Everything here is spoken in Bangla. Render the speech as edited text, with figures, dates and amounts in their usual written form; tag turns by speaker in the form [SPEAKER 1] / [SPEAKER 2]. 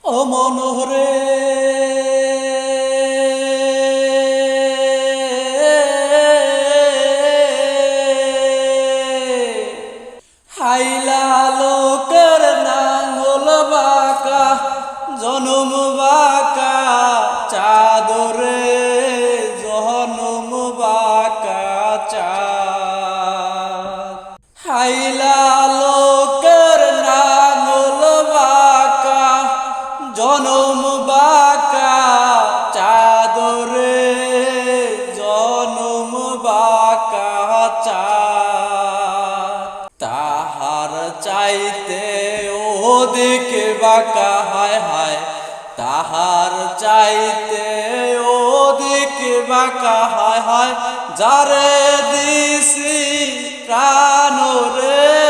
[SPEAKER 1] ও মনোহরে হাইলা লোকের নাঙ্গল বাঁকা জনম বাঁকা চাদরে জনম বাঁকা চাঁদ হাইলা লোকের নাঙ্গল বাঁকা জনম বাঁকা চাদরে জনম বাঁকা চাঁদ তাহার চাইতে ওদিক বাঁকা হায় হায় তাহার চাইতে ওদিক বাঁকা হায় হায় যারে দিছি প্রাণ রে